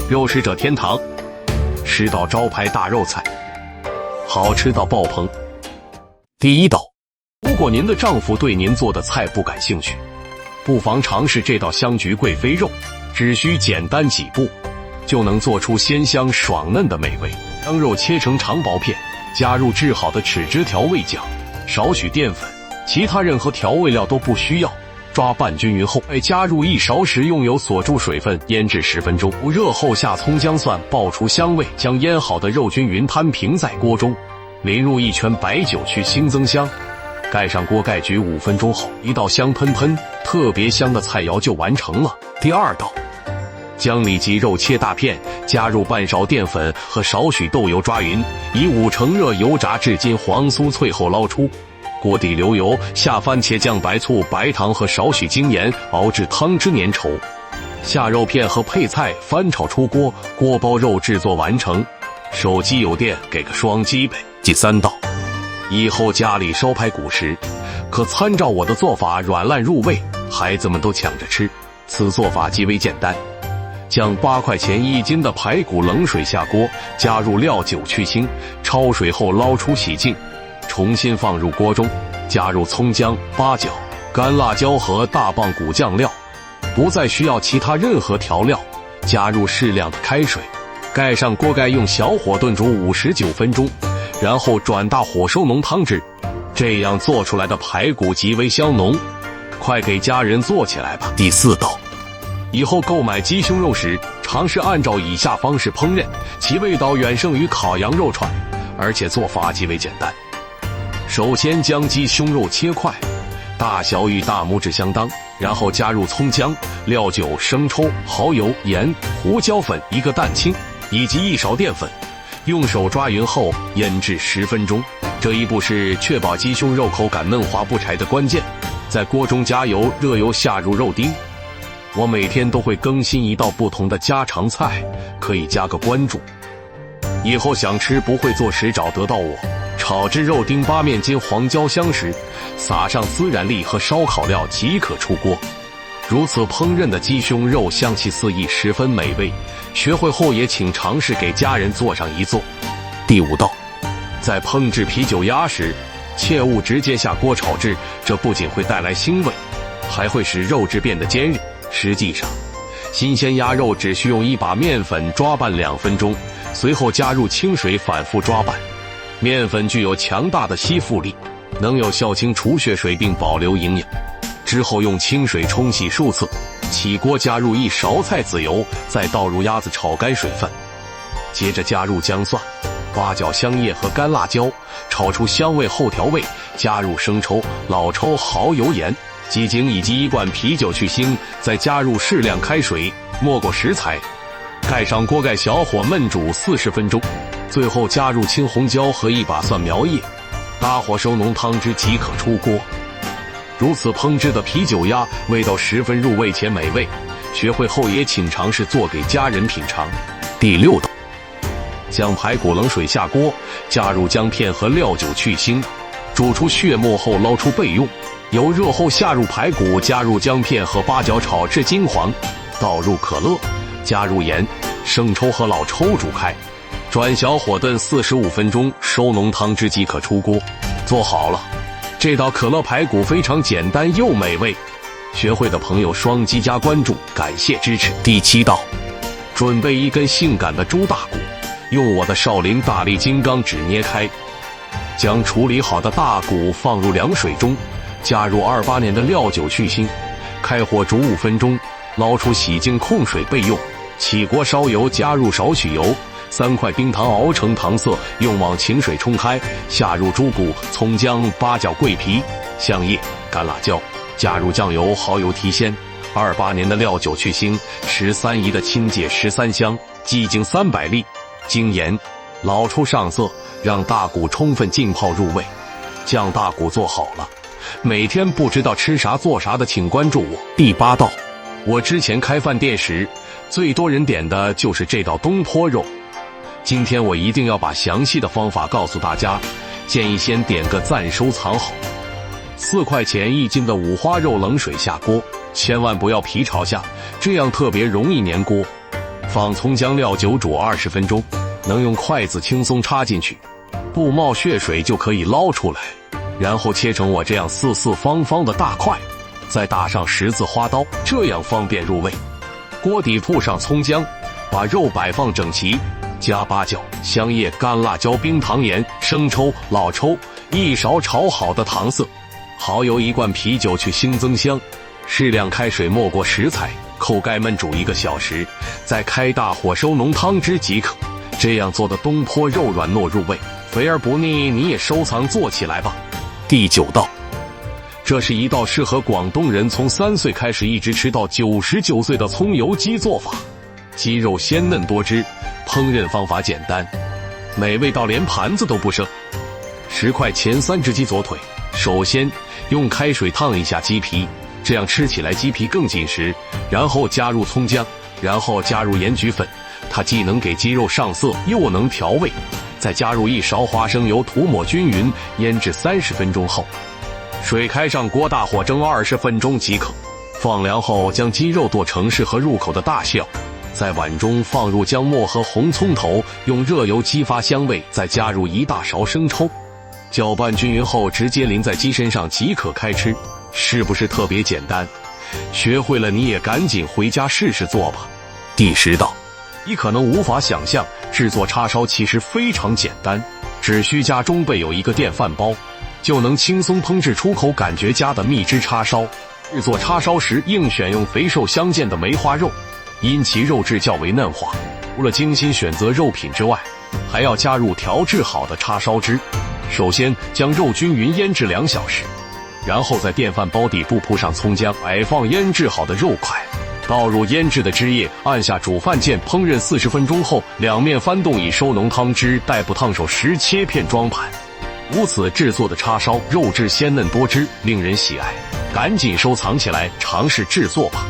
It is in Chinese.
肉食者天堂，吃到招牌大肉菜，好吃到爆棚。第一道，如果您的丈夫对您做的菜不感兴趣，不妨尝试这道香菊贵妃肉，只需简单几步，就能做出鲜香爽嫩的美味。将肉切成长薄片，加入制好的豉汁调味酱，少许淀粉，其他任何调味料都不需要。抓拌均匀后，再加入1勺食用油锁住水分，腌制10分钟。热后下葱姜蒜，爆出香味，将腌好的肉均匀摊平在锅中，淋入1圈白酒去腥增香。盖上锅盖焗5分钟后，一道香喷喷、特别香的菜肴就完成了。第二道，将里脊肉切大片，加入半勺淀粉和少许豆油抓匀，以5成热油炸至金黄酥脆后捞出。锅底流油，下番茄酱、白醋、白糖和少许精盐，熬至汤汁粘稠。下肉片和配菜翻炒出锅，锅包肉制作完成。手机有电，给个双击呗。第三道，以后家里烧排骨时，可参照我的做法软烂入味，孩子们都抢着吃。此做法极为简单，将8块钱1斤的排骨冷水下锅，加入料酒去腥，焯水后捞出洗净。重新放入锅中，加入葱姜、八角、干辣椒和大棒骨酱料，不再需要其他任何调料。加入适量的开水，盖上锅盖，用小火炖煮59分钟，然后转大火收浓汤汁。这样做出来的排骨极为香浓，快给家人做起来吧。第四道，以后购买鸡胸肉时，尝试按照以下方式烹饪，其味道远胜于烤羊肉串，而且做法极为简单。首先将鸡胸肉切块，大小与大拇指相当，然后加入葱姜、料酒、生抽、蚝油、盐、胡椒粉1个蛋清以及1勺淀粉，用手抓匀后腌制10分钟。这一步是确保鸡胸肉口感嫩滑不柴的关键。在锅中加油，热油下入肉丁。我每天都会更新1道不同的家常菜，可以加个关注。以后想吃不会做时找得到我。炒至肉丁8面金黄焦香时，撒上孜然粒和烧烤料即可出锅。如此烹饪的鸡胸肉香气四溢，十分美味。学会后也请尝试给家人做上一做。第五道，在烹制啤酒鸭时，切勿直接下锅炒制，这不仅会带来腥味，还会使肉质变得坚韧。实际上，新鲜鸭肉只需用1把面粉抓拌2分钟，随后加入清水反复抓拌。面粉具有强大的吸附力，能有效清除血水并保留营养。之后用清水冲洗数次，起锅加入1勺菜籽油，再倒入鸭子炒干水分，接着加入姜蒜、八角、香叶和干辣椒，炒出香味后调味，加入生抽、老抽、蚝油、盐、鸡精以及1罐啤酒去腥，再加入适量开水，没过食材，盖上锅盖，小火焖煮40分钟。最后加入青红椒和1把蒜苗叶，大火收浓汤汁即可出锅。如此烹制的啤酒鸭，味道十分入味且美味。学会后也请尝试做给家人品尝。第六道，将排骨冷水下锅，加入姜片和料酒去腥，煮出血沫后捞出备用。油热后下入排骨，加入姜片和八角炒至金黄，倒入可乐，加入盐、生抽和老抽煮开。转小火炖45分钟，收浓汤汁即可出锅。做好了，这道可乐排骨非常简单又美味。学会的朋友双击加关注，感谢支持。第七道，准备1根性感的猪大骨，用我的少林大力金刚指捏开，将处理好的大骨放入凉水中，加入28年的料酒去腥，开火煮5分钟，捞出洗净控水备用。起锅烧油，加入少许油，3块冰糖熬成糖色，用网清水冲开，下入猪骨、葱姜、八角、桂皮、香叶、干辣椒，加入酱油、蚝油提鲜，28年的料酒去腥，13宜的清解13香，鸡精300粒，精盐，捞出上色，让大骨充分浸泡入味。酱大骨做好了，每天不知道吃啥做啥的，请关注我。第八道，我之前开饭店时，最多人点的就是这道东坡肉。今天我一定要把详细的方法告诉大家，建议先点个赞收藏好。4块钱1斤的五花肉冷水下锅，千万不要皮朝下，这样特别容易粘锅。放葱姜料酒煮20分钟，能用筷子轻松插进去，不冒血水就可以捞出来，然后切成我这样四四方方的大块，再打上十字花刀，这样方便入味。锅底铺上葱姜，把肉摆放整齐，加八角、香叶、干辣椒、冰糖、盐、生抽、老抽，1勺炒好的糖色，蚝油1罐，啤酒去腥增香，适量开水没过食材，扣盖焖煮1个小时，再开大火收浓汤汁即可。这样做的东坡肉软糯入味，肥而不腻，你也收藏做起来吧。第9道，这是一道适合广东人从3岁开始一直吃到99岁的葱油鸡做法。鸡肉鲜嫩多汁，烹饪方法简单，美味到连盘子都不剩。10块前3只鸡左腿，首先用开水烫一下鸡皮，这样吃起来鸡皮更紧实，然后加入葱姜，然后加入盐焗粉，它既能给鸡肉上色，又能调味。再加入1勺花生油，涂抹均匀，腌制30分钟后，水开上锅，大火蒸20分钟即可。放凉后，将鸡肉剁成适合入口的大小，在碗中放入姜末和红葱头，用热油激发香味，再加入1大勺生抽，搅拌均匀后直接淋在鸡身上即可开吃。是不是特别简单？学会了你也赶紧回家试试做吧。第10道，你可能无法想象，制作叉烧其实非常简单，只需家中备有1个电饭煲，就能轻松烹制出口感绝佳的蜜汁叉烧。制作叉烧时应选用肥瘦相间的梅花肉，因其肉质较为嫩滑。除了精心选择肉品之外，还要加入调制好的叉烧汁。首先将肉均匀腌制2小时，然后在电饭煲底部铺上葱姜，摆放腌制好的肉块，倒入腌制的汁液，按下煮饭键烹饪40分钟后，两面翻动以收浓汤汁，待不烫手时切片装盘。如此制作的叉烧肉质鲜嫩多汁，令人喜爱，赶紧收藏起来，尝试制作吧。